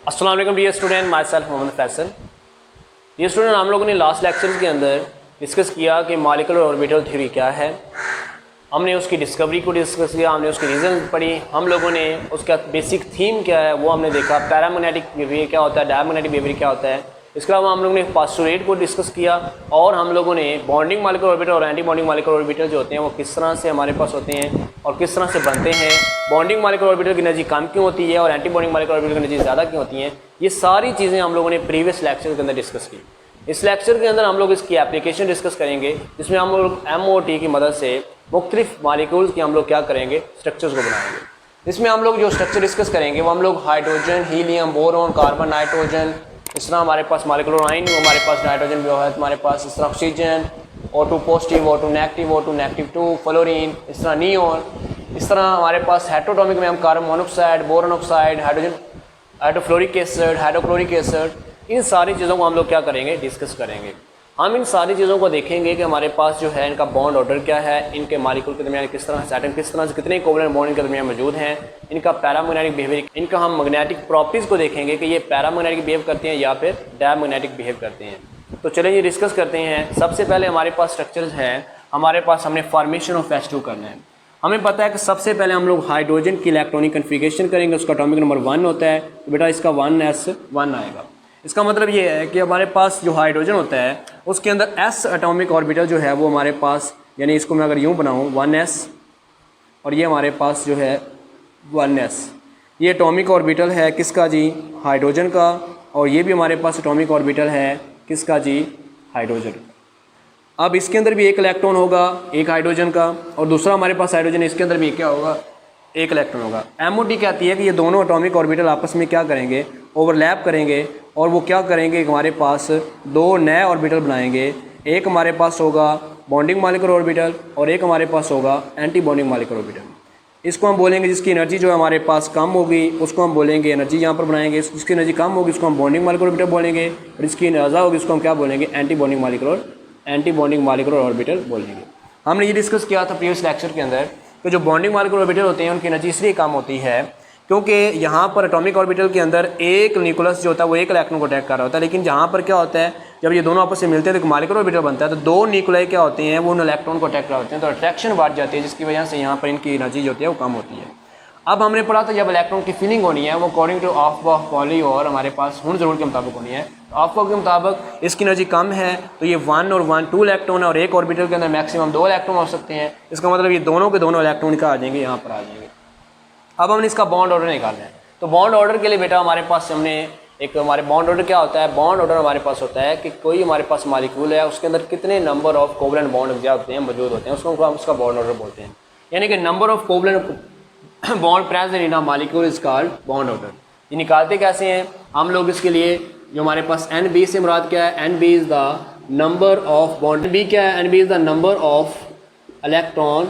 अस्सलाम वालेकुम dear student, my self Mohammad Faisal. ये स्टूडेंट, हम लोगों ने लास्ट लेक्चर के अंदर डिस्कस किया कि मॉलिक्यूलर ऑर्बिटल थ्योरी क्या है। हमने उसकी डिस्कवरी को डिस्कस किया, हमने उसकी रीज़न पढ़ी, हम लोगों ने उसका बेसिक थीम क्या है वो हमने देखा, पैरामैग्नेटिक बिहेवियर क्या होता है, डायमैग्नेटिक बिहेवियर क्या होता है। इसके अलावा हम लोगों ने पास्टुलेट को डिस्कस किया और हम लोगों ने बॉन्डिंग मॉलिक्यूलर ऑर्बिटल और एंटी बॉन्डिंग मॉलिक्यूलर ऑर्बिटल जो होते हैं वो किस तरह से हमारे पास होते हैं और किस तरह से बनते हैं, बॉन्डिंग मॉलिक्यूलर ऑर्बिटल की एनर्जी कम क्यों होती है और एंटी बॉन्डिंग मॉलिक्यूलर ऑर्बिटल की एनर्जी ज़्यादा क्यों होती हैं। ये सारी चीज़ें हम लोगों ने प्रीवियस लेक्चर के अंदर डिस्कस की। इस लेक्चर के अंदर हम लोग इसकी एप्लीकेशन डिस्कस करेंगे, जिसमें हम लोग MOT की मदद से मुख्तलिफ मॉलिक्यूल्स की हम लोग क्या करेंगे, स्ट्रक्चर्स को बनाएंगे। इसमें हम लोग जो स्ट्रक्चर डिस्कस करेंगे वो हम लोग hydrogen, helium, boron, carbon, nitrogen, इस तरह हमारे पास मॉलिक्यूलर आयन, हमारे पास नाइट्रोजन भी है, हमारे पास इस तरह oxygen, O2 positive, O2 negative, O2 negative 2, fluorine, इस तरह नियोन, इस तरह हमारे पास हेटेरोटॉमिक में हम carbon monoxide, boron oxide, hydrogen, hydrofluoric acid, hydrochloric acid, इन सारी चीज़ों को हम लोग क्या करेंगे, डिस्कस करेंगे। हम इन सारी चीज़ों को देखेंगे कि हमारे पास जो है इनका बॉन्ड ऑर्डर क्या है, इनके मॉलिक्यूल के दरमियान किस तरह से एटम किस तरह से कितने कोवलेंट बॉन्ड इनके दरमियान मौजूद हैं, इनका पैरामैग्नेटिक बिहेवियर, इनका हम मैग्नेटिक प्रॉपर्टीज़ को देखेंगे कि ये पैरामैग्नेटिक बिहेव करते हैं या फिर डायमैग्नेटिक बिहेव करते हैं। तो चलें ये डिस्कस करते हैं। सबसे पहले हमारे पास स्ट्रक्चर्स हैं, हमारे पास हमने फॉर्मेशन ऑफ H2 करना है। हमें पता है कि सबसे पहले हम लोग हाइड्रोजन की इलेक्ट्रॉनिक कन्फिगरेशन करेंगे, उसका एटॉमिक नंबर 1 होता है, तो बेटा इसका 1s1 आएगा। इसका मतलब ये है कि हमारे पास जो हाइड्रोजन होता है उसके अंदर s एटॉमिक ऑर्बिटल जो है वो हमारे पास, यानी इसको मैं अगर यूँ बनाऊँ 1s और ये हमारे पास जो है 1s, ये एटॉमिक ऑर्बिटल है किसका जी, हाइड्रोजन का, और ये भी हमारे पास एटॉमिक ऑर्बिटल है किसका जी, हाइड्रोजन। अब इसके अंदर भी एक इलेक्ट्रॉन होगा, एक हाइड्रोजन का, और दूसरा हमारे पास हाइड्रोजन, इसके अंदर भी क्या होगा, एक इलेक्ट्रॉन होगा। MOT कहती है कि ये दोनों एटॉमिक ऑर्बिटल आपस में क्या करेंगे, ओवरलैप करेंगे, और वो क्या करेंगे, हमारे पास दो नए ऑर्बिटल बनाएंगे। एक हमारे पास होगा बॉन्डिंग मॉलिक्यूलर ऑर्बिटल और एक हमारे पास होगा एंटी बॉन्डिंग मॉलिक्यूलर ऑर्बिटल। इसको हम बोलेंगे, जिसकी एनर्जी जो है हमारे पास कम होगी उसको हम बोलेंगे एनर्जी, यहाँ पर बनाएंगे, जिसकी एनर्जी कम होगी उसको हम बॉन्डिंग मॉलिक्यूलर ऑर्बिटल बोलेंगे, और इसकी ज़्यादा होगी उसको हम क्या बोलेंगे, एंटी बॉन्डिंग मॉलिक्यूलर ऑर्बिटल बोलेंगे। हमने ये डिस्कस किया था प्रीवियस लेक्चर के अंदर कि जो बॉन्डिंग मॉलिक्यूलर ऑर्बिटल होते हैं उनकी एनर्जी इसलिए कम होती है क्योंकि यहाँ पर एटॉमिक ऑर्बिटल के अंदर एक न्यूक्लियस जो होता है वो एक इलेक्ट्रॉन को अटैक कर रहा होता है, लेकिन जहाँ पर क्या होता है, जब ये दोनों आपस में मिलते हैं तो मॉलिक्यूलर ऑर्बिटल बनता है, तो दो न्यूक्लियाई क्या होते हैं, वो उन इलेक्ट्रॉन को अटैक कर रहे होते हैं, तो अट्रैक्शन बढ़ जाती है, जिसकी वजह से यहाँ पर इनकी एनर्जी जो होती है वो कम होती है। अब हमने पढ़ा था जब इलेक्ट्रॉन की फिलिंग होनी है वो अकॉर्डिंग टू ऑफ पॉली और हमारे पास हुन ज़रूरत के मुताबिक होनी है। ऑफ के मुताबिक इसकी एनर्जी कम है तो ये 1 और 1 2 इलेक्ट्रॉन है, और एक ऑर्बिटल के अंदर मैक्सिमम 2 इलेक्ट्रॉन हो सकते हैं। इसका मतलब ये दोनों के दोनों इलेक्ट्रॉन का आ जाएंगे, यहाँ पर आ जाएंगे। अब हमने इसका बॉन्ड ऑर्डर निकालना है, तो बॉन्ड ऑर्डर के लिए बेटा हमारे पास हमने एक, हमारे बॉन्ड ऑर्डर क्या होता है, बॉन्ड ऑर्डर हमारे पास होता है कि कोई हमारे पास मॉलिक्यूल है उसके अंदर कितने नंबर ऑफ कोवलेंट बॉन्ड होते हैं, मौजूद होते हैं, उसको हम उसका बॉन्ड ऑर्डर बोलते हैं। यानी कि number of covalent bond present in a molecule is called bond order. ये निकालते कैसे हैं हम लोग, इसके लिए जो हमारे पास NB से मुराद क्या है, NB is the number of bond, NB क्या है, NB is the number of electron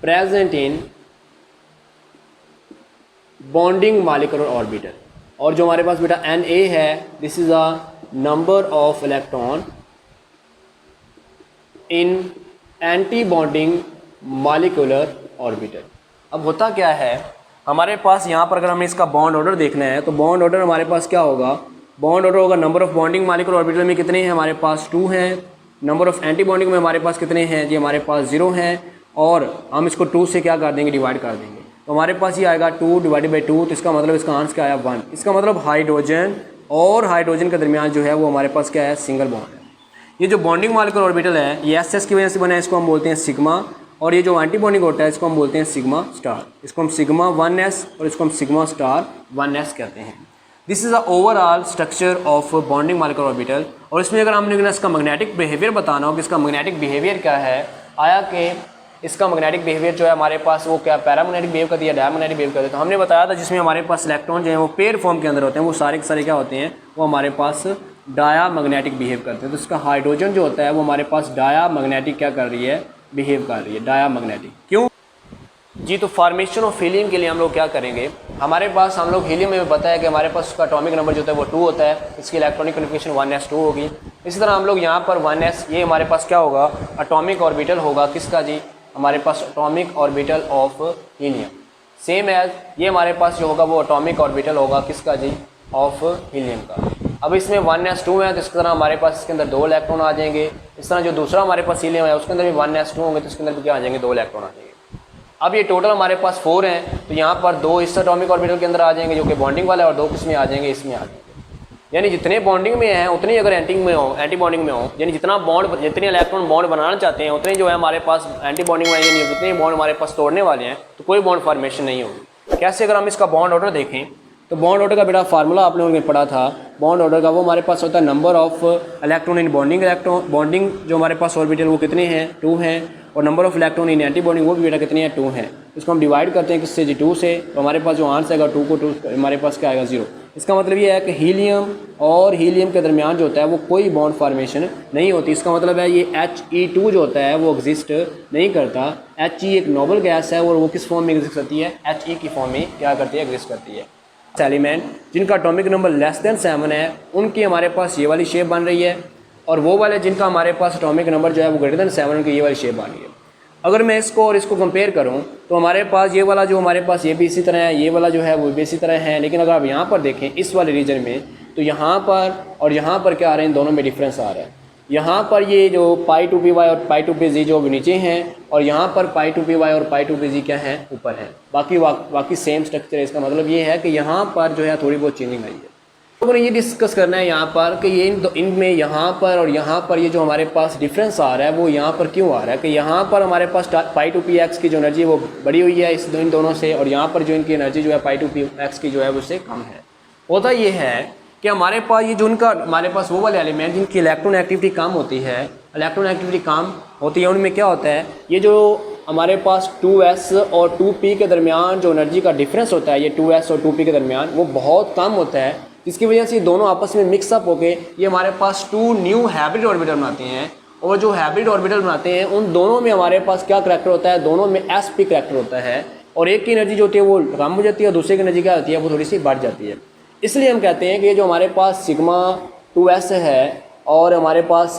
present in bonding molecular orbital, और जो हमारे पास बेटा Na है, this is the number of electron in anti bonding molecular orbital. अब होता क्या है हमारे पास यहाँ पर, अगर हमें इसका बॉन्ड ऑर्डर देखना है तो बॉन्ड ऑर्डर हमारे पास क्या होगा, बॉन्ड ऑर्डर होगा number of bonding molecular orbital में कितने हैं, हमारे पास 2 हैं, नंबर ऑफ एंटी बॉन्डिंग में हमारे पास कितने हैं जी, हमारे पास 0 हैं, और हम इसको 2 से क्या कर देंगे, डिवाइड कर देंगे, तो हमारे पास ये आएगा 2 डिवाइडेड बाई 2, तो इसका मतलब इसका आंसर क्या आया 1। इसका मतलब हाइड्रोजन और हाइड्रोजन के दरमियान जो है वो हमारे पास क्या है, सिंगल बॉन्ड है। ये जो बॉन्डिंग मॉलिक्यूलर ऑर्बिटल है ये SS की वजह से बना है, इसको हम बोलते हैं सिग्मा, और ये जो एंटी बॉन्डिंग होता है इसको हम बोलते हैं सिग्मा स्टार, इसको हम सिग्मा 1s और इसको हम सिग्मा स्टार 1s कहते हैं। This is the overall structure of bonding molecular orbital. और इसमें अगर हमने इसका मैग्नेटिक बिहेवियर बताना हो कि इसका मैग्नेटिक बिहेवियर क्या है, आया कि इसका मैग्नेटिक बिहेवियर जो है हमारे पास वो क्या पैरामैग्नेटिक बिहेव करती है, डायमैग्नेटिक बिहेव करती है, तो हमने बताया था जिसमें हमारे पास इलेक्ट्रॉन जो है वो पेयर फॉर्म के अंदर होते हैं, वो सारे के सारे क्या होते हैं, वो हमारे पास डायामैग्नेटिक बिहेव करते हैं। तो इसका हाइड्रोजन जो होता है वो हमारे पास डायामैग्नेटिक क्या कर रही है, बिहेव कर रही है, डायामैग्नेटिक। क्यों जी, तो फॉर्मेशन ऑफ हीलियम के लिए हम लोग क्या करेंगे, हमारे पास हम लोग हीलियम में बताया कि हमारे पास उसका एटॉमिक नंबर जो होता है वो 2 होता है, इसकी इलेक्ट्रॉनिक कन्फिगरेशन 1s2 होगी। इसी तरह हम लोग यहाँ पर 1s, ये हमारे पास क्या होगा, एटॉमिक ऑर्बिटल होगा किसका जी, हमारे पास atomic orbital of helium. Same as ये हमारे पास जो होगा वो एटॉमिक ऑर्बिटल होगा किसका जी, ऑफ हीलियम का। अब इसमें 1s2 है तो इस तरह हमारे पास इसके अंदर 2 इलेक्ट्रॉन आ जाएंगे। इस तरह जो दूसरा हमारे पास हीलियम है उसके अंदर भी 1s2 होंगे तो इसके अंदर भी क्या आ जाएंगे, 2 इलेक्ट्रॉन आ जाएंगे। अब ये टोटल हमारे पास 4 हैं तो यहाँ पर 2 इस एटॉमिक ऑर्बिटल के अंदर आ जाएंगे जो कि बॉन्डिंग वाला है, और 2 किसमें आ जाएंगे, इसमें आ जाएंगे। यानी जितने बॉन्डिंग में हैं उतनी अगर एंटी बॉन्डिंग में हो, यानी जितने इलेक्ट्रॉन बॉन्ड बनाना चाहते हैं उतने जो है हमारे पास एंटी बॉन्डिंग में, यानी जितने बॉन्ड हमारे पास तोड़ने वाले हैं तो कोई बॉन्ड फॉर्मेशन नहीं होगी। कैसे, अगर हम इसका बॉन्ड ऑर्डर देखें तो बॉन्ड ऑर्डर का बेटा फार्मूला आप लोगों ने पढ़ा था। बॉन्ड ऑर्डर का वो हमारे पास होता है number of electron in bonding जो हमारे पास ऑर्बिटल वो कितने हैं, 2 हैं, और number of electron in anti bonding वो भी बेटा कितने हैं, 2 हैं। इसको हम डिवाइड करते हैं किससे जी, 2 से, तो हमारे पास जो आंसर आएगा 2 को 2 हमारे पास क्या आएगा, 0। इसका मतलब ये है कि हीलियम और हीलियम के दरमियान जो होता है वो कोई बॉन्ड फॉर्मेशन नहीं होती। इसका मतलब है ये He2 जो होता है वो एग्जिस्ट नहीं करता। He एक नोबल गैस है और वो किस फॉर्म में एग्जिस्ट करती है, He की फॉर्म में क्या करती है, एग्जिस्ट करती है। एलिमेंट जिनका एटॉमिक नंबर लेस देन 7 है उनकी हमारे पास ये वाली शेप बन रही है, और वो वाले जिनका हमारे पास एटॉमिक नंबर जो है वो ग्रेटर देन 7 उनकी ये वाली शेप बन रही है। अगर मैं इसको और इसको कंपेयर करूं तो हमारे पास ये वाला जो हमारे पास ये भी इसी तरह है, ये वाला जो है वो भी इसी तरह है। लेकिन अगर आप यहाँ पर देखें इस वाले रीजन में तो यहाँ पर और यहाँ पर क्या आ रहे हैं, दोनों में डिफरेंस आ रहा है। यहाँ पर ये जो π2py और π2pz जो नीचे हैं, और यहाँ पर π2py और π2pz क्या है, ऊपर है। बाकी सेम स्ट्रक्चर है। इसका मतलब ये है कि यहाँ पर जो है थोड़ी बहुत चेंजिंग आई है। लोगों ने ये डिस्कस करना है यहाँ पर कि ये इनमें यहाँ पर और यहाँ पर ये जो हमारे पास डिफरेंस आ रहा है वो यहाँ पर क्यों आ रहा है, कि यहाँ पर हमारे पास π2px की जो एनर्जी है वो बढ़ी हुई है इन दोनों से, और यहाँ पर जो इनकी एनर्जी जो है π2px की जो है उससे कम है। होता ये है कि हमारे पास ये जो उनका हमारे पास वो वाले एलिमेंट जिनकी इलेक्ट्रॉन एक्टिविटी कम होती है, उनमें क्या होता है, ये जो हमारे पास 2s और 2p के दरमियान जो एनर्जी का डिफरेंस होता है, ये 2s और 2p के दरमियान वो बहुत कम होता है, जिसकी वजह से दोनों आपस में मिक्सअप होके ये हमारे पास 2 न्यू हाइब्रिड ऑर्बिटल बनाते हैं। और जो हाइब्रिड ऑर्बिटल बनाते हैं उन दोनों में हमारे पास क्या करैक्टर होता है, दोनों में sp करैक्टर होता है, और एक की एनर्जी जो होती है वो कम हो जाती है और दूसरे की एनर्जी क्या होती है, वो थोड़ी सी बढ़ जाती है। इसलिए हम कहते हैं कि ये जो हमारे पास सिग्मा 2s है और हमारे पास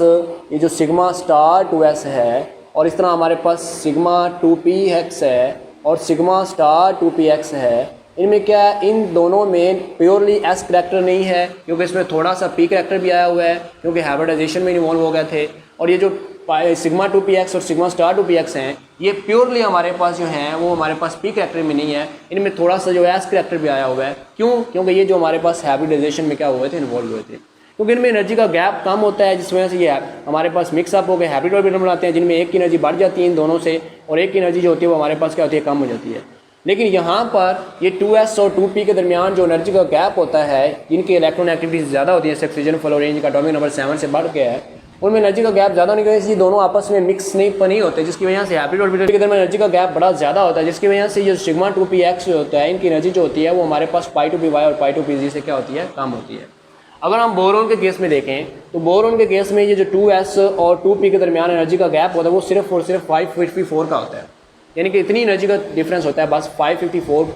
ये जो सिग्मा स्टार 2s है, और इस तरह हमारे पास सिग्मा 2px है और सिग्मा स्टार 2px है, इनमें क्या है, इन दोनों में प्योरली s करैक्टर नहीं है, क्योंकि इसमें थोड़ा सा p करैक्टर भी आया हुआ है क्योंकि हाइब्रिडाइजेशन में इन्वॉल्व हो गए थे। और ये जो सिग्मा 2px और सिग्मा स्टार 2px हैं ये प्योरली हमारे पास जो हैं वो हमारे पास p करैक्टर में नहीं है, इनमें थोड़ा सा जो s करैक्टर भी आया हुआ है। क्यों? क्योंकि ये जो हमारे पास हाइब्रिडाइजेशन में क्या हुए थे, इन्वॉल्व हुए थे, क्योंकि इनमें एनर्जी का गैप कम होता है, जिस वजह से ये हमारे पास मिक्सअप हो गए हाइब्रिड ऑर्बिटल बनाते हैं जिनमें एक की एनर्जी बढ़ जाती है इन दोनों से, और एक की एनर्जी जो होती है वो हमारे पास क्या होती है, कम हो जाती है। लेकिन यहाँ पर ये 2s और 2p के दरमियान जो एनर्जी का गैप होता है, जिनकी इलेक्ट्रॉन एक्टिविटी ज़्यादा होती है, जैसे ऑक्सीजन, फ्लोरीन का एटॉमिक नंबर 7 से बढ़ गया है, उनमें एनर्जी का गैप ज़्यादा होने की वजह से दोनों आपस में मिक्स नहीं होते, जिसकी वजह से हाइब्रिड ऑर्बिटल के दरमियान एनर्जी का गैप बड़ा ज़्यादा होता है, जिसकी वजह से ये सिग्मा 2px जो होता है इनकी एनर्जी जो होती है वो हमारे पास π2py और π2pz से क्या होती है, कम होती है। अगर हम बोरोन के केस में देखें तो बोरोन के केस में ये जो 2s और 2p के दरमियान एनर्जी का गैप होता है वो सिर्फ और सिर्फ 554 का होता है, यानी कि इतनी एनर्जी का डिफरेंस होता है बस 554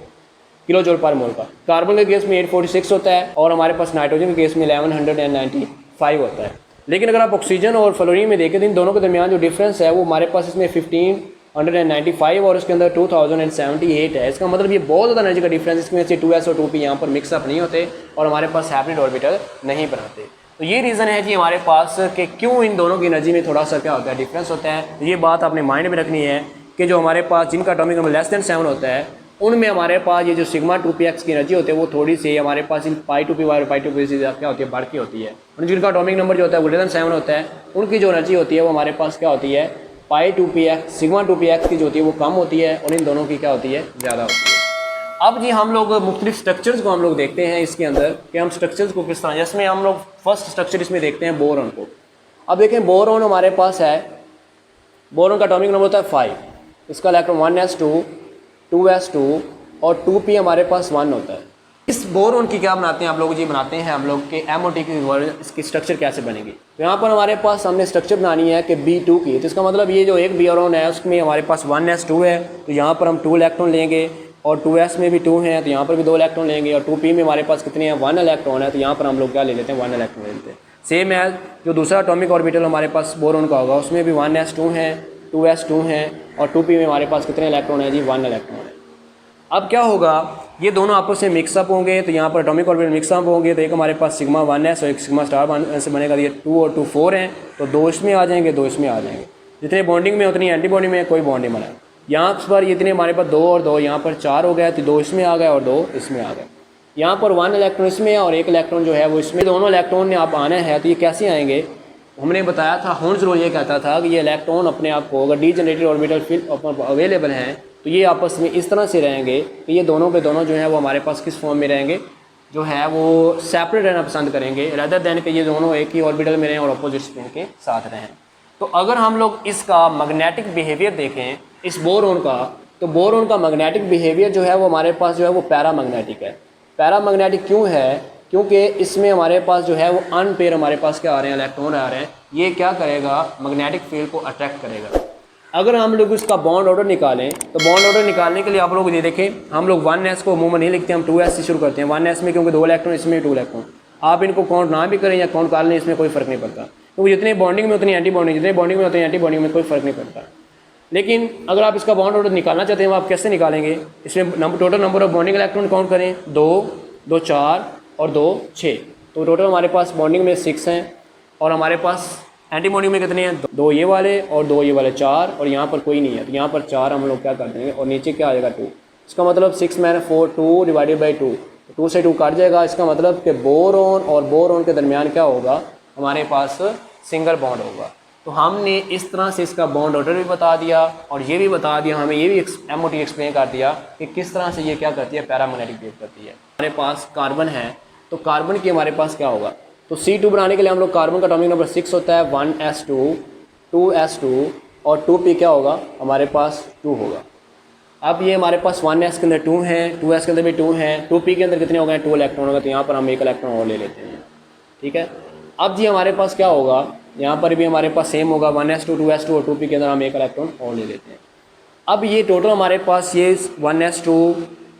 किलो जूल पर मोल का। कार्बन के केस में 846 होता है और हमारे पास नाइट्रोजन के केस में 1195 होता है। लेकिन अगर आप ऑक्सीजन और फ्लोरीन में देखें तो इन दोनों के दरमियान जो डिफरेंस है वो हमारे पास इसमें 1595 और उसके अंदर 2078 है। इसका मतलब ये बहुत ज़्यादा एनर्जी का डिफरेंस, इसकी वजह से 2s और 2p यहाँ पर मिक्सअप नहीं होते और हमारे पास हाइब्रिड ऑर्बिटल नहीं बनाते। तो ये रीज़न है जी हमारे पास कि क्यों इन दोनों की एनर्जी में थोड़ा सा क्या होता है, डिफरेंस होता है। तो ये बात आपने माइंड में रखनी है कि जो हमारे पास जिनका एटॉमिक नंबर लेस देन 7 होता है उनमें हमारे पास ये जो सिग्मा 2px की एनर्जी होती है वो थोड़ी सी हमारे पास इन π2py और π2pz से क्या होती है, बढ़ के होती है। और जिनका एटॉमिक नंबर जो होता है ग्रेटर देन 7 होता है उनकी जो एनर्जी होती है वो हमारे पास क्या होती है, π2px सिग्मा 2px की जो होती है वो कम होती है और इन दोनों की क्या होती है, ज़्यादा होती है। अब जी हम लोग मुख्तलिफ स्ट्रक्चर्स को हम लोग देखते हैं इसके अंदर कि हम स्ट्रक्चर्स को किस तरह, जिसमें हम लोग फर्स्ट स्ट्रक्चर इसमें देखते हैं बोरॉन को। अब देखें बोरॉन हमारे पास है, बोरॉन का एटॉमिक नंबर होता है 5, इसका इलेक्ट्रॉन 1s2 2s2 और 2p हमारे पास 1 होता है। इस बोरॉन की क्या बनाते हैं आप लोग जी, बनाते हैं हम लोग के MOT की इसकी स्ट्रक्चर कैसे बनेगी। तो यहाँ पर हमारे पास हमने स्ट्रक्चर बनानी है कि B2 की, तो इसका मतलब ये जो एक बोरॉन है उसमें हमारे पास 1s2 है तो यहाँ पर हम 2 इलेक्ट्रॉन लेंगे, और 2s में भी 2 हैं तो यहाँ पर भी 2 इलेक्ट्रॉन लेंगे, और 2p में हमारे पास कितने हैं, 1 इलेक्ट्रॉन है तो यहाँ पर हम लोग क्या ले लेते हैं, 1 इलेक्ट्रॉन ले लेते हैं। सेम है जो दूसरा एटॉमिक ऑर्बिटल हमारे पास बोरॉन का होगा उसमें भी 1s2 हैं 2s2 हैं और 2p में हमारे पास कितने इलेक्ट्रॉन है जी, 1 इलेक्ट्रॉन है। अब क्या होगा, ये दोनों आपस में मिक्सअप होंगे, तो यहाँ पर एटॉमिक ऑर्बिटल मिक्सअप होंगे, तो एक हमारे पास सिग्मा 1s और एक सिग्मा स्टार 1 से बनेगा। ये 2 और 2 4 हैं, तो 2 इसमें आ जाएंगे, 2 इसमें आ जाएंगे। जितने बॉन्डिंग में उतनी एंटी बॉन्डिंग में कोई बॉन्ड नहीं बना। यहाँ पर इतने हमारे पास 2 और 2 यहाँ पर 4 हो गया, तो 2 इसमें आ गए और 2 इसमें आ गए। यहाँ पर 1 इलेक्ट्रॉन इसमें है और 1 इलेक्ट्रॉन जो है वो इसमें। दोनों इलेक्ट्रॉन ने आप आना है, तो ये कैसे आएंगे, हमने बताया था हॉर्न्स लॉ ये कहता था कि ये इलेक्ट्रॉन अपने आप को अगर डीजनरेटेड ऑर्बिटल फील्ड अवेलेबल हैं तो ये आपस में इस तरह से रहेंगे कि ये दोनों के दोनों जो है वो हमारे पास किस फॉर्म में रहेंगे, जो है वो सेपरेट रहना पसंद करेंगे रेदर देन कि ये दोनों एक ही ऑर्बिटल में रहें और अपोजिट स्पिन के साथ रहें। तो अगर हम लोग इसका मैग्नेटिक बिहेवियर देखें इस बोरॉन का, तो बोरॉन का मैग्नेटिक बिहेवियर जो है वो हमारे पास जो है वो पैरामैग्नेटिक है। पैरामैग्नेटिक क्यों है, क्योंकि इसमें हमारे पास जो है वो अनपेयर हमारे पास क्या आ रहे हैं, इलेक्ट्रॉन आ रहे हैं। ये क्या करेगा, मैग्नेटिक फील्ड को अट्रैक्ट करेगा। अगर हम लोग इसका बॉन्ड ऑर्डर निकालें, तो बॉन्ड ऑर्डर निकालने के लिए आप लोग ये देखें, हम लोग 1s को अमूमन नहीं लिखते, हम 2s से शुरू करते हैं। 1s में क्योंकि 2 इलेक्ट्रॉन, इसमें 2 इलेक्ट्रॉन, आप इनको काउंट ना भी करें या काउंट कर लें, इसमें कोई फ़र्क नहीं पड़ता, क्योंकि जितने बॉन्डिंग में उतनी एंटी बॉन्डिंग, जितने बॉन्डिंग में उतनी एंटी बॉन्डिंग में कोई फ़र्क नहीं पड़ता। लेकिन अगर आप इसका बॉन्ड ऑर्डर निकालना चाहते हैं, आप कैसे निकालेंगे, इसमें total number of bonding electron count करें, 2 2 4 और 2 6, तो टोटल हमारे पास बॉन्डिंग में 6 हैं और हमारे पास एंटी बॉन्डिंग में कितने हैं, 2 ये वाले और 2 ये वाले, 4, और यहाँ पर कोई नहीं है, तो यहाँ पर 4 हम लोग क्या कर देंगे और नीचे क्या आ जाएगा 2। इसका मतलब 6 मैंने 4 2 डिवाइडेड बाई 2, 2 से 2 काट जाएगा। इसका मतलब कि बोरॉन और बोरॉन के दरमियान क्या होगा, हमारे पास सिंगल बॉन्ड होगा। तो हमने इस तरह से इसका बॉन्ड ऑर्डर भी बता दिया और ये भी बता दिया, हमें ये भी MOT एक्सप्लेन कर दिया कि किस तरह से ये क्या करती है, पैरामैग्नेटिक बिहेव करती है। हमारे पास कार्बन है, तो कार्बन की हमारे पास क्या होगा, तो C2 बनाने के लिए हम लोग कार्बन का एटॉमिक नंबर 6 होता है, 1s2 2s2 और 2p क्या होगा, हमारे पास 2 होगा। अब ये हमारे पास 1s के अंदर 2 हैं, 2s के अंदर भी 2 हैं, 2p के अंदर कितने हो गए, 2 इलेक्ट्रॉन होगा, तो यहाँ पर हम 1 इलेक्ट्रॉन और ले लेते हैं। ठीक है, अब जी हमारे पास क्या होगा, यहाँ पर भी हमारे पास सेम होगा, 1s2 2s2 और 2p के अंदर हम 1 इलेक्ट्रॉन और ले लेते हैं। अब ये टोटल हमारे पास ये 1s2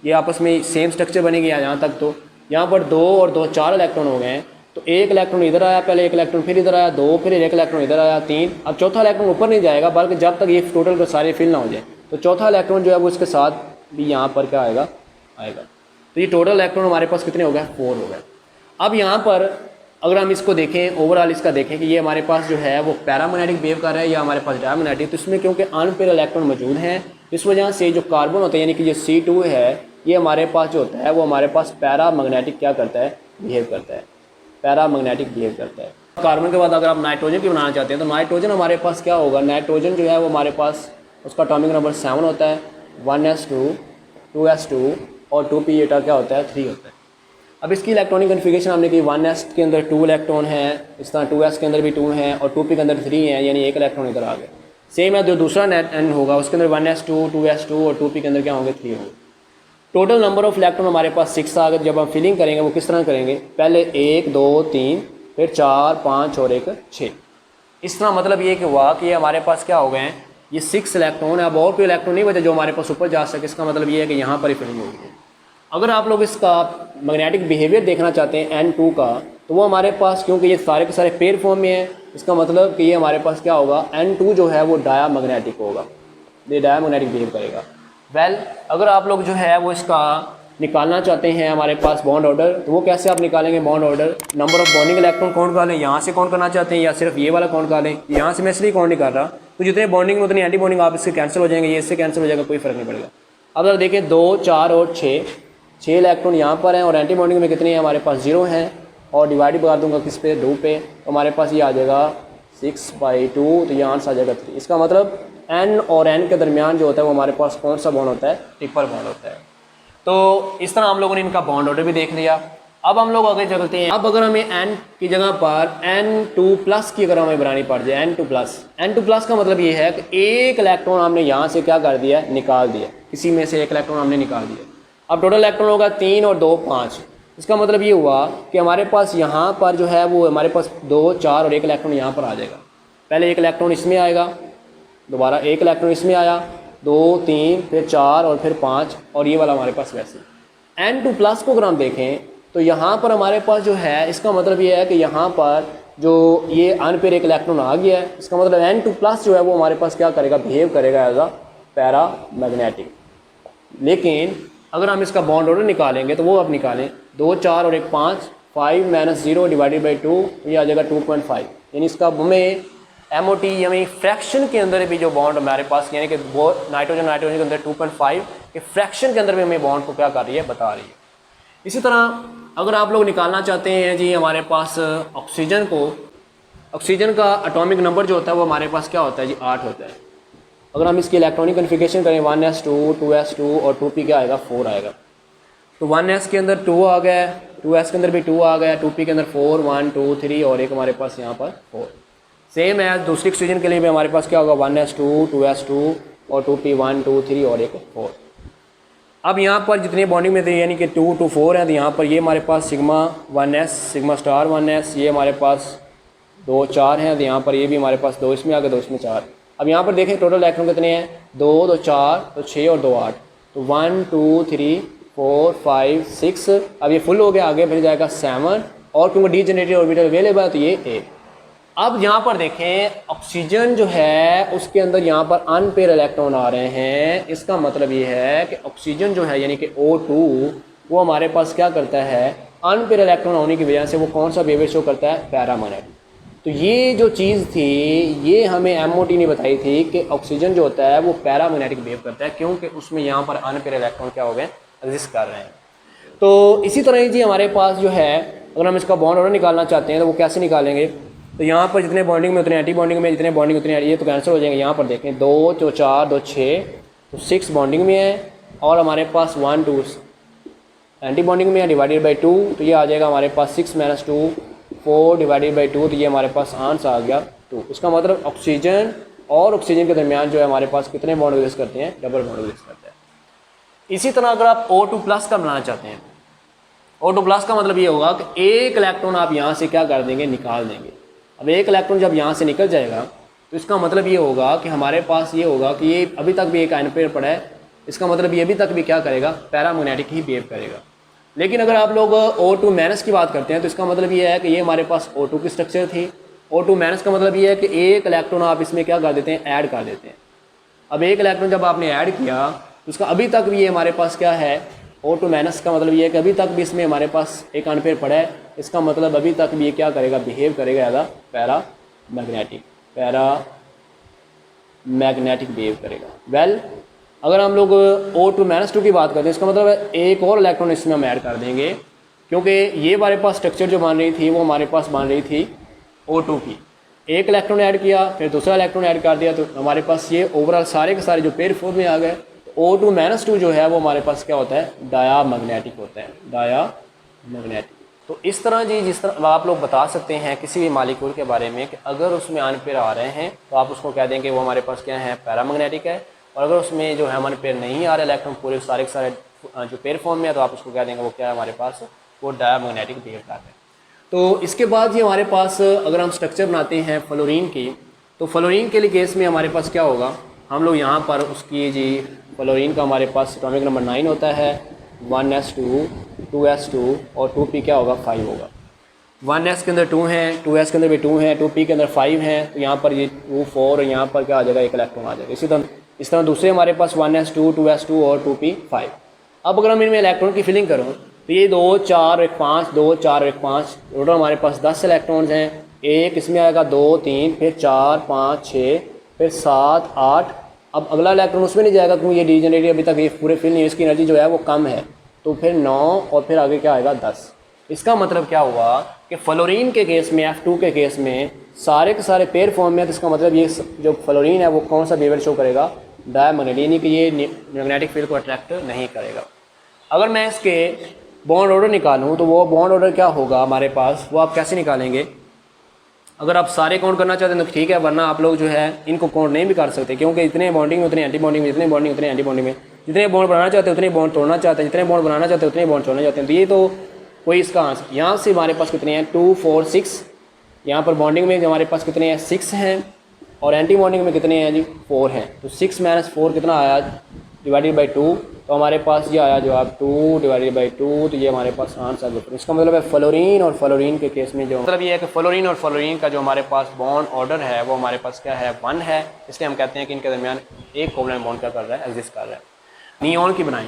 ये आपस में सेम स्ट्रक्चर बनेगी यहाँ तक, तो यहाँ पर 2 और 2 4 इलेक्ट्रॉन हो गए हैं, तो 1 इलेक्ट्रॉन इधर आया, पहले 1 इलेक्ट्रॉन फिर इधर आया, 2 फिर 1 इलेक्ट्रॉन इधर आया, 3, अब चौथा इलेक्ट्रॉन ऊपर नहीं जाएगा, बल्कि जब तक ये टोटल के सारे फिल ना हो जाए, तो चौथा इलेक्ट्रॉन जो है वो इसके साथ भी यहाँ पर क्या आएगा। तो ये टोटल इलेक्ट्रॉन हमारे पास कितने हो गए, 4 हो गए। अब यहाँ पर अगर हम इसको देखें, ओवरऑल इसका देखें कि ये हमारे पास जो है वो पैरामैग्नेटिक बिहेव कर रहा है या हमारे पास डायमैग्नेटिक, तो इसमें क्योंकि अनपेयर इलेक्ट्रॉन मौजूद हैं, इस वजह से जो कार्बन होता है यानी कि ये C2 है, ये हमारे पास जो होता है वो हमारे पास पैरामैग्नेटिक क्या करता है, बिहेव करता है, पैरामैग्नेटिक बिहेव करता है। कार्बन के बाद अगर आप नाइट्रोजन की बनाना चाहते हैं, तो नाइट्रोजन हमारे पास क्या होगा, नाइट्रोजन जो है वो हमारे पास उसका एटॉमिक नंबर 7 होता है, 1s2 2s2 और 2p ये क्या होता है, 3 होता है। अब इसकी इलेक्ट्रॉनिक कन्फिगरेशन हमने की, 1s के अंदर 2 इलेक्ट्रॉन हैं, इस तरह 2s के अंदर भी 2 हैं और 2p के अंदर 3 हैं, यानी 1 इलेक्ट्रॉन इधर आ गया। सेम है जो दूसरा n होगा, उसके अंदर 1s2 2s2 और 2p के अंदर क्या होंगे, 3 होंगे। टोटल नंबर ऑफ इलेक्ट्रॉन हमारे पास 6 आ गए। जब हम फिलिंग करेंगे वो किस तरह करेंगे, पहले 1 2 3 फिर 4 5 और 1 6, इस तरह मतलब ये कि हुआ कि ये हमारे पास क्या हो गए हैं, ये 6 इलेक्ट्रॉन है। अब और कोई इलेक्ट्रॉन नहीं बचे जो हमारे पास ऊपर जा सके, इसका मतलब ये है कि यहाँ पर ही फिलिंग होगी। अगर आप लोग इसका मैग्नेटिक बिहेवियर देखना चाहते हैं N2 का, तो वो हमारे पास क्योंकि ये सारे के सारे पेयर फॉर्म में है, इसका मतलब कि ये हमारे पास क्या होगा, N2 जो है वो डायामैग्नेटिक होगा, ये डायामैग्नेटिक बिहेव करेगा। वेल अगर आप लोग जो है वो इसका निकालना चाहते हैं हमारे पास बॉन्ड ऑर्डर, तो वो कैसे आप निकालेंगे bond order, number of bonding electron count कर लें, यहाँ से काउंट करना चाहते हैं या सिर्फ ये वाला काउंट कर लें, यहाँ से मैं इसलिए काउंट नहीं कर रहा, तो जितने बॉन्डिंग में उतनी एंटी बॉन्डिंग आप इससे कैंसिल हो जाएंगे, ये इससे कैंसिल हो जाएगा, कोई फर्क नहीं पड़ेगा। अब अगर देखें 2 4 और 6 इलेक्ट्रॉन यहाँ पर हैं और एंटी बॉन्डिंग में कितने हैं, हमारे पास 0 हैं, और डिवाइड कर दूंगा किस पे, 2 पे, तो हमारे पास ये आ जाएगा 6/2, तो ये आंसर आ जाएगा 3। इसका मतलब N और N के दरमियान जो होता है वो हमारे पास कौन सा बॉन्ड होता है, ट्रिपल बॉन्ड होता है। तो इस तरह हम लोगों ने इनका बॉन्ड ऑर्डर भी देख लिया। अब हम लोग आगे चलते हैं। अब अगर हमें N की जगह पर N2+ की अगर हमें बनानी पड़ जाए, N2+ का मतलब ये है कि एक इलेक्ट्रॉन हमने यहाँ से क्या कर दिया, निकाल दिया, किसी में से एक इलेक्ट्रॉन हमने निकाल दिया। अब टोटल इलेक्ट्रॉन होगा 3 और 2 5। इसका मतलब ये हुआ कि हमारे पास यहाँ पर जो है वो हमारे पास 2 4 और 1 इलेक्ट्रॉन यहाँ पर आ जाएगा। पहले 1 इलेक्ट्रॉन इसमें आएगा, दोबारा 1 इलेक्ट्रॉन इसमें आया, 2 3 फिर 4 और फिर 5, और ये वाला हमारे पास वैसे। N2+ को अगर हम देखें तो यहाँ पर हमारे पास जो है, इसका मतलब ये है कि यहाँ पर जो ये अनपेयर 1 इलेक्ट्रॉन आ गया है, इसका मतलब N2+ जो है वो हमारे पास क्या करेगा, बिहेव करेगा एज अ पैरामैग्नेटिक। लेकिन अगर हम इसका बॉन्ड ऑर्डर निकालेंगे तो वो आप निकालें 2 4 और 1 5, 5 - 0 डिवाइडेड बाई 2, ये आ जाएगा 2.5। यानी इसका हमें MOT यानी फ्रैक्शन के अंदर भी जो बॉन्ड हमारे पास यानी कि वो नाइट्रोजन के अंदर 2.5 के फ्रैक्शन के अंदर भी हमें बॉन्ड को क्या कर रही है, बता रही है। इसी तरह अगर आप लोग निकालना चाहते हैं जी हमारे पास ऑक्सीजन का एटॉमिक नंबर जो होता है वो हमारे पास क्या होता है जी 8 होता है। अगर हम इसकी इलेक्ट्रॉनिक कन्फिगरेशन करें 1s2 2s2 और 2p क्या आएगा 4 आएगा। तो 1s के अंदर 2 आ गया, 2s के अंदर भी 2 आ गया, 2p के अंदर 4 1 2 3 और एक हमारे पास यहाँ पर 4। सेम है दूसरी ऑक्सीजन के लिए भी हमारे पास क्या होगा 1s2 2s2 और 2p 1 2 3 और एक 4। अब यहाँ पर जितनी बॉन्डिंग में थे यानी कि 2 to 4 हैं, तो यहाँ पर ये हमारे पास sigma 1s sigma star 1s, ये हमारे पास 2 4 हैं, तो यहाँ पर ये भी हमारे पास 2 इसमें आ गए 2 इसमें 4। अब यहाँ पर देखें टोटल इलेक्ट्रॉन कितने हैं 2 2 4 तो 6 और 2 8, तो 1 2 3 4 5 6। अब ये फुल हो गया, आगे फिर जाएगा 7 और क्योंकि डीजेनरेटेड ऑर्बिटल अवेलेबल है तो ये 8। अब यहाँ पर देखें ऑक्सीजन जो है उसके अंदर यहाँ पर अनपेयर इलेक्ट्रॉन आ रहे हैं। इसका मतलब ये है कि ऑक्सीजन जो है यानी कि O2 वो हमारे पास क्या करता है, अनपेयर इलेक्ट्रॉन होने की वजह से वो कौन सा बिहेवियर शो करता है, पैरामैग्नेटिक। तो ये जो चीज़ थी ये हमें MOT ने बताई थी कि ऑक्सीजन जो होता है वो पैरामैग्नेटिक बिहेव करता है क्योंकि उसमें यहाँ पर अनपेयर इलेक्ट्रॉन क्या हो गए, एग्जिस्ट कर रहे हैं। तो इसी तरह ही जी हमारे पास जो है अगर हम इसका बॉन्ड ऑर्डर निकालना चाहते हैं तो वो कैसे निकालेंगे, तो यहाँ पर जितने बॉन्डिंग में उतने एंटी बॉन्डिंग में, जितने बॉन्डिंग उतने ये तो कैंसिल हो जाएंगे। यहाँ पर देखें 2 तो 4 2 6 तो 6 बॉन्डिंग में है और हमारे पास 1 2 एंटी बॉन्डिंग में है डिवाइडेड बाई 2, तो ये आ जाएगा हमारे पास 6 - 2 4 डिवाइडेड बाई 2, तो ये हमारे पास आंसर आ गया 2। इसका मतलब ऑक्सीजन और ऑक्सीजन के दरमियान जो है हमारे पास कितने बॉन्ड एग्जिस्ट करते हैं, डबल बॉन्ड एग्जिस्ट करते हैं। इसी तरह अगर आप O2+ का बनाना चाहते हैं, O2+ का मतलब ये होगा कि एक इलेक्ट्रॉन आप यहाँ से क्या कर देंगे, निकाल देंगे। अब एक इलेक्ट्रॉन जब यहाँ से निकल जाएगा तो इसका मतलब ये होगा कि हमारे पास ये होगा कि ये अभी तक भी एक अनपेयर पड़ा है, इसका मतलब ये अभी तक भी क्या करेगा, पैरामैग्नेटिक ही बिहेव करेगा। लेकिन अगर आप लोग O2- की बात करते हैं तो इसका मतलब ये है कि ये हमारे पास O2 की स्ट्रक्चर थी। O2- का मतलब ये है कि एक इलेक्ट्रॉन आप इसमें क्या कर देते हैं, ऐड कर देते हैं। अब एक इलेक्ट्रॉन जब आपने ऐड किया तो उसका अभी तक भी ये हमारे पास क्या है, O2- का मतलब ये है कि अभी तक भी इसमें हमारे पास एक अनपेयर पड़ा है। इसका मतलब अभी तक भी ये क्या करेगा, बिहेव करेगा एज पैरामैग्नेटिक बिहेव करेगा। अगर हम लोग O2- की बात करते हैं इसका मतलब है एक और इलेक्ट्रॉन इसमें हम ऐड कर देंगे क्योंकि ये हमारे पास स्ट्रक्चर जो बन रही थी वो हमारे पास बन रही थी O2 की। एक इलेक्ट्रॉन ऐड किया फिर दूसरा इलेक्ट्रॉन ऐड कर दिया तो हमारे पास ये ओवरऑल सारे के सारे जो पेयर फॉर्म में आ गए। O2- जो है वो हमारे पास क्या होता है, डायामैग्नेटिक होता है, डायामैग्नेटिक। तो इस तरह जी जिस तरह आप लोग बता सकते हैं किसी भी मालिक्यूल के बारे में कि अगर उसमें अनपेयर आ रहे हैं तो आप उसको कह देंगे वो हमारे पास क्या है, पैरामैग्नेटिक है। और अगर उसमें जो है अनपेयर नहीं आ रहे इलेक्ट्रॉन पूरे सारे के सारे जो पेयर फॉर्म में है तो आप उसको कह देंगे वो क्या है हमारे पास, वो डायामैग्नेटिक बिहेव कर रहे हैं। तो इसके बाद ये हमारे पास अगर हम स्ट्रक्चर बनाते हैं फ्लोरीन की, तो फ्लोरीन के लिए केस में हमारे पास क्या होगा, हम लोग यहाँ पर उसकी जी फ्लोरीन का हमारे पास एटॉमिक नंबर 9 होता है, 1s2 2s2 और 2p क्या होगा, 5 होगा। 1s के अंदर 2 हैं, 2s के अंदर भी 2 हैं, 2p के अंदर 5 हैं, तो यहाँ पर ये 2 4 और यहाँ पर क्या आ जाएगा, एक इलेक्ट्रॉन आ जाएगा। इस तरह दूसरे हमारे पास 1s2 2s2 और 2p 5। अब अगर हम इनमें इलेक्ट्रॉन की फिलिंग करूँ तो ये 2 4 1 5 2 4 1 5 टोटल हमारे पास 10 इलेक्ट्रॉन्स हैं। एक इसमें आएगा 2 3 फिर 4 5 6 फिर 7 8। अब अगला इलेक्ट्रॉन उसमें नहीं जाएगा क्योंकि ये डीजेनरेटेड अभी तक ये पूरे फिल नहीं, इसकी एनर्जी जो है वो कम है, तो फिर 9 और फिर आगे क्या आएगा 10। इसका मतलब क्या हुआ कि फ्लोरीन के केस में F2 के केस में सारे के सारे पेयर फॉर्म में, तो इसका मतलब ये जो फ्लोरीन है वो कौन सा बिहेवियर शो करेगा, डायमैग्नेटिक, यानी कि ये मैग्नेटिक फील्ड को अट्रैक्ट नहीं करेगा। अगर मैं इसके बॉन्ड ऑर्डर निकालूं तो वो बॉन्ड ऑर्डर क्या होगा हमारे पास, वो आप कैसे निकालेंगे। अगर आप सारे काउंट करना चाहते हैं तो ठीक है, वरना आप लोग जो है इनको काउंट नहीं भी कर सकते क्योंकि इतने बॉन्डिंग में उतने एंटी बॉन्डिंग में, जितने बॉन्डिंग उतने एंटी बॉन्डिंग में, जितने बॉन्ड बनाना चाहते हैं उतने बॉन्ड तोड़ना चाहते हैं, जितने बॉन्ड बनाना चाहते हैं उतने बॉन्ड तोड़ना चाहते हैं। तो ये तो कोई इसका आंसर, यहाँ से हमारे पास कितने हैं 2 4 6, यहाँ पर बॉन्डिंग में हमारे पास कितने हैं 6 हैं और एंटी बॉन्डिंग में कितने हैं जी 4 हैं। तो 6 - 4 कितना आया डिवाइडेड बाई 2, तो हमारे पास ये आया जवाब 2 डिवाइडेड बाई 2, तो ये हमारे पास आंसर है। इसका मतलब है फ्लोरीन और फ्लोरीन के केस में जो मतलब ये है कि फ्लोरीन और फ्लोरीन का जो हमारे पास बॉन्ड ऑर्डर है वो हमारे पास क्या है 1 है, इसलिए हम कहते हैं कि इनके दरमियान एक कोवलेंट बॉन्ड क्या कर रहा है, एग्जिस्ट कर रहा है। नियॉन की बनाएं,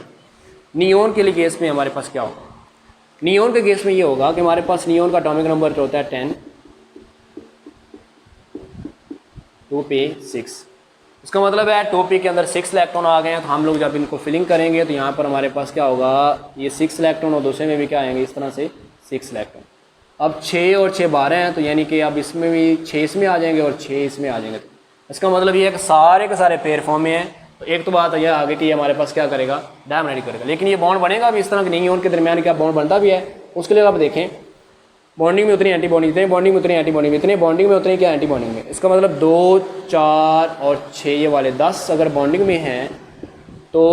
नियोन के लिए केस में हमारे पास क्या होगा, नियोन के केस में ये होगा कि हमारे पास नियोन का एटॉमिक नंबर जो होता है 10, 2p6। इसका मतलब है 2p के अंदर 6 इलेक्ट्रॉन आ गए हैं, तो हम लोग जब इनको फिलिंग करेंगे तो यहाँ पर हमारे पास क्या होगा, ये 6 इलेक्ट्रॉन और दूसरे में भी क्या आएंगे, इस तरह से 6 इलेक्ट्रॉन। अब 6 और 6 12 हैं, तो यानी कि अब इसमें भी 6 इसमें आ जाएंगे और 6 इसमें आ जाएंगे। तो इसका मतलब ये है कि सारे के सारे पेयर फॉर्म में हैं। तो एक तो बात यह आगे कि हमारे पास क्या करेगा, डायमैग्नेटिक करेगा। लेकिन ये बॉन्ड बनेगा भी इस तरह की नहीं है, उनके दरमियान क्या बॉन्ड बनता भी है, उसके लिए आप देखें बॉन्डिंग में उतनी एंटी बॉन्डिंग, इतने बॉन्डिंग में उतनी एंटी बॉन्डिंग, इतने बॉन्डिंग में उतनी क्या एंटी बॉन्डिंग में। इसका मतलब 2, 4 और 6 ये वाले 10 अगर बॉन्डिंग में हैं तो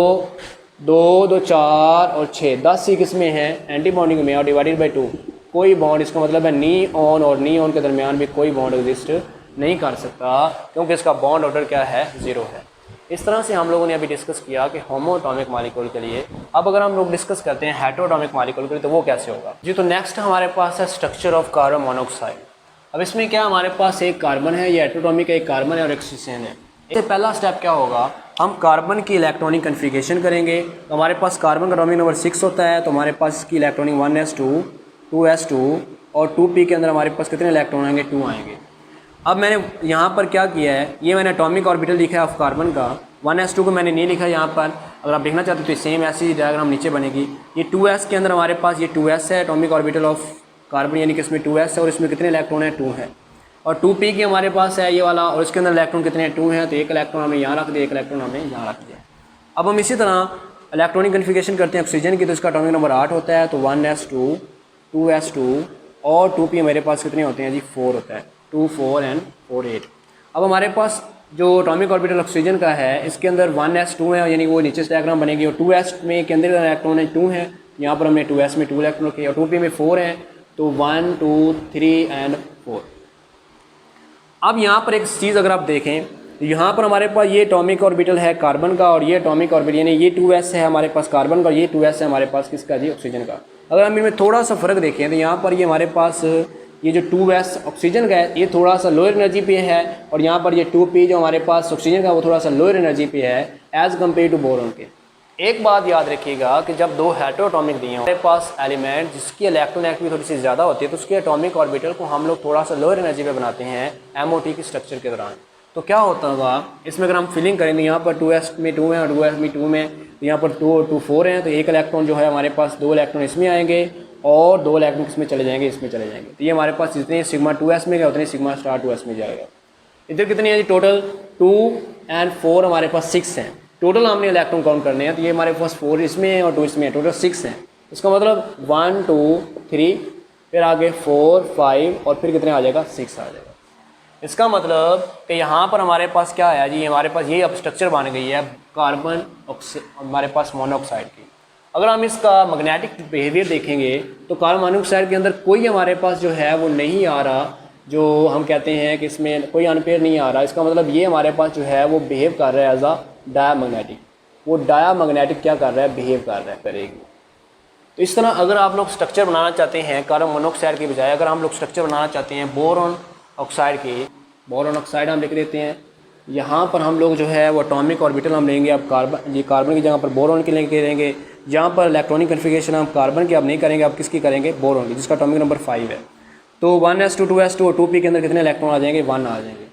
2, 2, 4 और 6 10 ही किस में हैं, एंटी बॉन्डिंग में, और डिवाइडेड बाई 2 कोई बॉन्ड। इसका मतलब है नी ऑन और नी ऑन के दरमियान भी कोई बॉन्ड एग्जिस्ट नहीं कर सकता, क्योंकि इसका बॉन्ड ऑर्डर क्या है, 0 है। इस तरह से हम लोगों ने अभी डिस्कस किया कि होमोएटॉमिक मॉलिक्यूल के लिए। अब अगर हम लोग डिस्कस करते हैं हेटेरोएटॉमिक मॉलिक्यूल के लिए, तो वो कैसे होगा जी। तो नेक्स्ट हमारे पास है स्ट्रक्चर ऑफ कार्बन मोनोऑक्साइड। अब इसमें क्या हमारे पास एक कार्बन है, ये हेटेरोएटॉमिक एक कार्बन है और एक ऑक्सीजन है। इससे पहला स्टेप क्या होगा, हम कार्बन की इलेक्ट्रॉनिक कन्फिगरेशन करेंगे। तो हमारे पास कार्बन का एटॉमिक नंबर 6 होता है, तो हमारे पास इसकी इलेक्ट्रॉनिक 1s2, 2s2 और 2p के अंदर हमारे पास कितने इलेक्ट्रॉन आएंगे, 2 आएंगे। अब मैंने यहाँ पर क्या किया है, ये मैंने एटॉमिक ऑर्बिटल लिखा है ऑफ कार्बन का, 1s2 को मैंने नहीं लिखा यहाँ पर। अगर आप देखना चाहते हो तो सेम ऐसी डायग्राम नीचे बनेगी। ये 2s के अंदर हमारे पास ये 2s है एटॉमिक ऑर्बिटल ऑफ कार्बन, यानी कि इसमें 2s है और इसमें कितने इलेक्ट्रॉन है, 2 है। और 2p की हमारे पास है ये वाला, और इसके अंदर इलेक्ट्रॉन कितने हैं, 2 हैं। तो एक इलेक्ट्रॉन हमने यहाँ रख दिया, एक इलेक्ट्रॉन हमने यहाँ रख दिया। अब हम इसी तरह इलेक्ट्रॉनिक कन्फिगरेशन करते हैं ऑक्सीजन की, तो इसका एटॉमिक नंबर 8 होता है। तो 1s2, 2s2 और 2p हमारे पास कितने होते हैं जी, 4 होता है। 2, 4 एंड 4, 8। अब हमारे पास जो एटॉमिक ऑर्बिटल ऑक्सीजन का है, इसके अंदर 1s2 है, यानी वो नीचे से डायग्राम बनेगी। और 2s में के अंदर इलेक्ट्रॉन है 2 है, यहाँ पर हमने 2s में 2 इलेक्ट्रॉन रखे और 2p में 4 हैं। तो 1, 2, 3 एंड 4। अब यहाँ पर एक चीज़ अगर आप देखें, तो यहाँ पर हमारे पास ये एटॉमिक ऑर्बिटल है कार्बन का, और ये एटॉमिक ऑर्बिटल यानी ये 2s है हमारे पास कार्बन का, ये 2s है हमारे पास किसका जी, ऑक्सीजन का। अगर हम इनमें थोड़ा सा फ़र्क देखें तो यहाँ पर ये हमारे पास ये जो 2s ऑक्सीजन का है, ये थोड़ा सा लोअर एनर्जी पे है, और यहाँ पर ये 2p जो हमारे पास ऑक्सीजन का, वो थोड़ा सा लोअर एनर्जी पे है एज़ कम्पेयर टू बोरॉन के। एक बात याद रखिएगा कि जब 2 हेटेरोएटॉमिक दिए हमारे पास एलिमेंट जिसकी इलेक्ट्रॉन एक्टिविटी थोड़ी सी ज़्यादा होती है, तो उसके एटॉमिक ऑर्बिटल को हम लोग थोड़ा सा लोअर एनर्जी पे बनाते हैं MOT की स्ट्रक्चर के दौरान। तो क्या होता होगा इसमें, अगर हम फिलिंग करेंगे, यहाँ पर 2s में 2 हैं और 2s में 2 में, तो यहाँ पर 2 और 2 4 हैं। तो एक इलेक्ट्रॉन जो है हमारे पास 2 इलेक्ट्रॉन इसमें आएंगे और 2 इलेक्ट्रॉन इसमें चले जाएंगे, इसमें चले जाएंगे। तो ये हमारे पास जितने सिग्मा 2s में गए उतने सिग्मा स्टार 2s में जाएगा। इधर कितने हैं जी, टोटल 2 एंड 4 हमारे पास 6 हैं। टोटल हमने इलेक्ट्रॉन काउंट करने हैं, तो ये हमारे पास 4 इसमें है और 2 इसमें है, टोटल 6 हैं। इसका मतलब 1, 2, 3 फिर आगे 4, 5 और फिर कितने आ जाएगा, 6 आ जाएगा। इसका मतलब कि यहाँ पर हमारे पास क्या है जी, हमारे पास ये अब स्ट्रक्चर बन गई है कार्बन हमारे पास मोनोऑक्साइड की। अगर हम इसका मैग्नेटिक बिहेवियर देखेंगे तो कार्बन मोनोऑक्साइड के अंदर कोई हमारे पास जो है वो नहीं आ रहा, जो हम कहते हैं कि इसमें कोई अनपेयर नहीं आ रहा। इसका मतलब ये हमारे पास जो है वो बिहेव कर रहा है एज अ डायामैग्नेटिक। वो डायामैग्नेटिक क्या कर रहा है, बिहेव कर रहा है, करेगी। तो इस तरह अगर आप लोग स्ट्रक्चर बनाना चाहते हैं कार्बन मोनोऑक्साइड के बजाय, अगर हम लोग स्ट्रक्चर बनाना चाहते हैं बोरॉन ऑक्साइड की, बोरॉन ऑक्साइड हम लिख देते हैं। यहाँ पर हम लोग जो है वो एटॉमिक ऑर्बिटल हम लेंगे, अब कार्बन, ये कार्बन की जगह पर बोरॉन के लेंगे। जहाँ पर इलेक्ट्रॉनिक कन्फिगरेशन हम कार्बन की अब नहीं करेंगे, अब किसकी करेंगे, बोरॉन की, जिसका एटॉमिक नंबर 5 है। तो 1s2, 2s2 और 2p के अंदर कितने इलेक्ट्रॉन आ जाएंगे, 1 आ जाएंगे।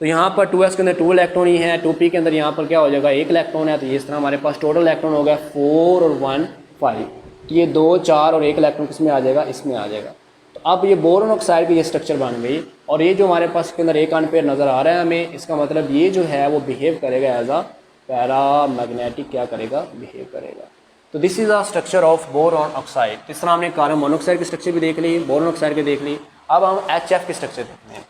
तो यहाँ पर 2s के अंदर 2 इलेक्ट्रॉन ही है, 2p के अंदर यहाँ पर क्या हो जाएगा, 1 इलेक्ट्रॉन है। तो इस तरह हमारे पास टोटल इलेक्ट्रॉन हो गया 4 और 1 5। ये 2, 4 और 1 इलेक्ट्रॉन किस में आ जाएगा, इसमें आ जाएगा। तो अब ये बोरॉन ऑक्साइड की ये स्ट्रक्चर बन गई, और ये जो हमारे पास के अंदर एक अनपेयर नज़र आ रहा है हमें, इसका मतलब ये जो है वो बिहेव करेगा एज अ पैरामैग्नेटिक, क्या करेगा, बिहेव करेगा। तो this is the structure of boron oxide. इस तरह हमने कार्बन मोनोऑक्साइड की स्ट्रक्चर भी देख ली, बोरॉन ऑक्साइड की देख ली। अब हम HF की स्ट्रक्चर देखते हैं।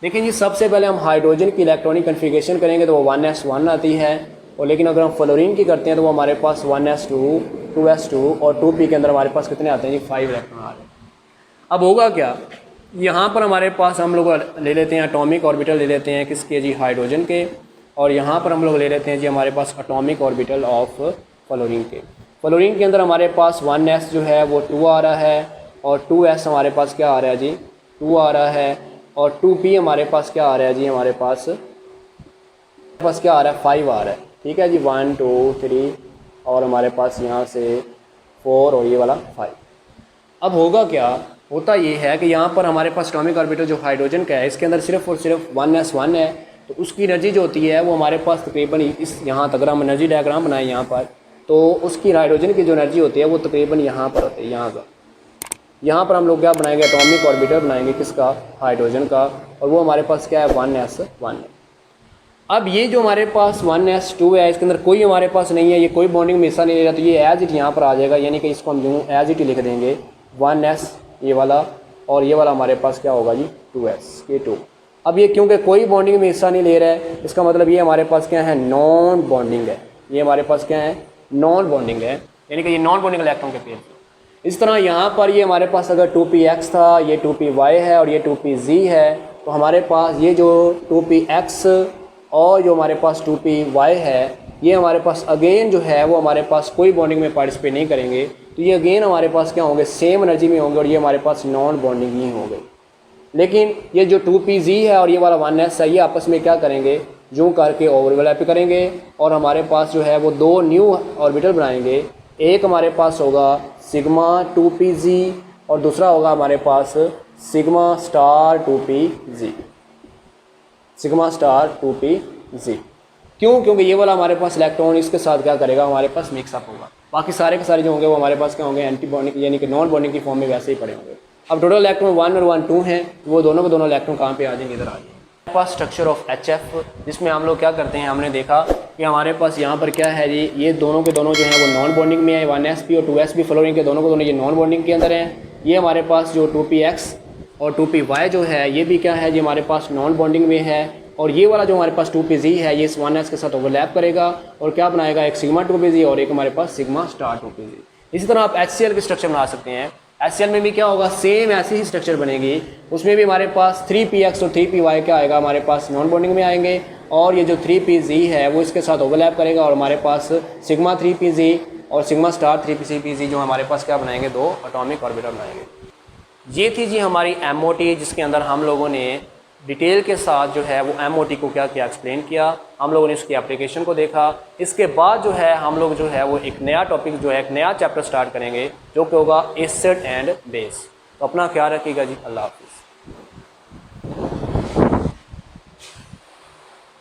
देखिए जी, सबसे पहले हम हाइड्रोजन की इलेक्ट्रॉनिक कन्फिगरेशन करेंगे तो वो 1s1 आती है, और लेकिन अगर हम फ्लोरीन की करते हैं तो वो हमारे पास 1s2, 2s2 और 2p के अंदर हमारे पास कितने आते हैं जी, 5 इलेक्ट्रॉन आ रहे हैं। अब होगा क्या, यहाँ पर हमारे पास हम लोग ले लेते हैं एटॉमिक ऑर्बिटल ले लेते हैं किसके जी, हाइड्रोजन के, और यहाँ पर हम लोग ले लेते हैं जी हमारे पास एटॉमिक ऑर्बिटल ऑफ फ्लोरीन के। फ्लोरीन के अंदर हमारे पास 1s जो है वो 2 आ रहा है, और 2s हमारे पास क्या आ रहा है जी, 2 आ रहा है, और 2p हमारे पास क्या आ रहा है जी, हमारे पास क्या आ रहा है, 5 आ रहा है। ठीक है जी, 1, 2, 3, और हमारे पास यहाँ से 4 और ये वाला 5। अब होगा क्या, होता ये है कि यहाँ पर हमारे पास एटॉमिक ऑर्बिटल जो हाइड्रोजन का है इसके अंदर सिर्फ और सिर्फ 1s1 है, तो उसकी एनर्जी जो होती है वो हमारे पास तकरीबन इस यहाँ तक, अगर हम एनर्जी डायग्राम बनाए यहाँ पर, तो उसकी हाइड्रोजन की जो एनर्जी होती है वो तकरीबन यहाँ पर होती है, यहाँ पर हम लोग क्या बनाएंगे, एटॉमिक ऑर्बिटल बनाएंगे किसका, हाइड्रोजन का, और वो हमारे पास क्या है 1s1 है। अब ये जो हमारे पास 1s2 है इसके अंदर कोई हमारे पास नहीं है, ये कोई बॉन्डिंग में हिस्सा नहीं ले रहा, तो ये एज इट यहाँ पर आ जाएगा, यानी कि इसको हम यूँ एज इट ही लिख देंगे 1s ये वाला, और ये वाला हमारे पास क्या होगा जी 2s, ये 2। अब ये क्योंकि कोई बॉन्डिंग में हिस्सा नहीं ले रहा है, इसका मतलब ये हमारे पास क्या है, नॉन बॉन्डिंग है, ये हमारे पास क्या है, नॉन बॉन्डिंग है, यानी कि ये नॉन बॉन्डिंग इलेक्ट्रॉन के पेयर। इस तरह यहाँ पर ये हमारे पास अगर 2px था, ये 2py है और ये 2pz है, तो हमारे पास ये जो 2px और जो हमारे पास 2py है, ये हमारे पास अगेन जो है वो हमारे पास कोई बॉन्डिंग में पार्टिसिपेट नहीं करेंगे, तो ये अगेन हमारे पास क्या होंगे, सेम एनर्जी में होंगे और ये हमारे पास नॉन बॉन्डिंग ही होंगे। लेकिन ये जो 2pz है और ये वाला 1s है, ये आपस में क्या करेंगे, यूँ करके ओवरलैप करेंगे और हमारे पास जो है वो 2 न्यू ऑर्बिटल बनाएंगे। एक हमारे पास होगा सिग्मा 2pz और दूसरा होगा हमारे पास sigma star 2pz, sigma star 2pz। क्यों, क्योंकि ये वाला हमारे पास इलेक्ट्रॉन इसके साथ क्या करेगा, हमारे पास मिक्सअप होगा, बाकी सारे के सारे जो होंगे वो हमारे पास क्या होंगे, एंटी बॉन्डिंग यानी कि नॉन बॉन्डिंग की फॉर्म में वैसे ही पड़े होंगे। अब टोटल इलेक्ट्रॉन 1 और 1 2 हैं, वो दोनों के दोनों इलेक्ट्रॉन कहाँ पे आ जाएंगे, इधर आ जाएंगे। हमारे पास स्ट्रक्चर ऑफ HF, जिसमें हम लोग क्या करते हैं, हमने देखा कि हमारे पास यहाँ पर क्या है जी, ये दोनों के दोनों जो हैं वो नॉन बॉन्डिंग में है, 1sp और 2sp फ्लोरीन के दोनों के दोनों ये नॉन बॉन्डिंग के अंदर हैं। ये हमारे पास जो 2px और 2py जो है ये भी क्या है जी, हमारे पास नॉन बॉन्डिंग में है, और ये वाला जो हमारे पास 2pz है ये इस 1s के साथ ओवरलैप करेगा और क्या बनाएगा, एक सिग्मा 2pz और एक हमारे पास सिग्मा स्टार 2pz। इसी तरह आप HCl के स्ट्रक्चर बना सकते हैं। HCl में भी क्या होगा, सेम ऐसी ही स्ट्रक्चर बनेगी, उसमें भी हमारे पास 3px और 3py क्या आएगा, हमारे पास नॉन बॉन्डिंग में आएंगे, और ये जो 3pz है वो इसके साथ ओवरलैप करेगा और हमारे पास सिग्मा 3pz और सिग्मा स्टार 3pz जो हमारे पास क्या बनाएंगे, 2 एटॉमिक ऑर्बिटल बनाएंगे। ये थी जी हमारी MOT, जिसके अंदर हम लोगों ने डिटेल के साथ जो है वो MOT को क्या किया, एक्सप्लेन किया, हम लोगों ने उसकी एप्लीकेशन को देखा। इसके बाद जो है हम लोग जो है वो एक नया टॉपिक जो है, एक नया चैप्टर स्टार्ट करेंगे जो कि होगा एसिड एंड बेस। तो अपना ख्याल रखिएगा जी, अल्लाह हाफिज़।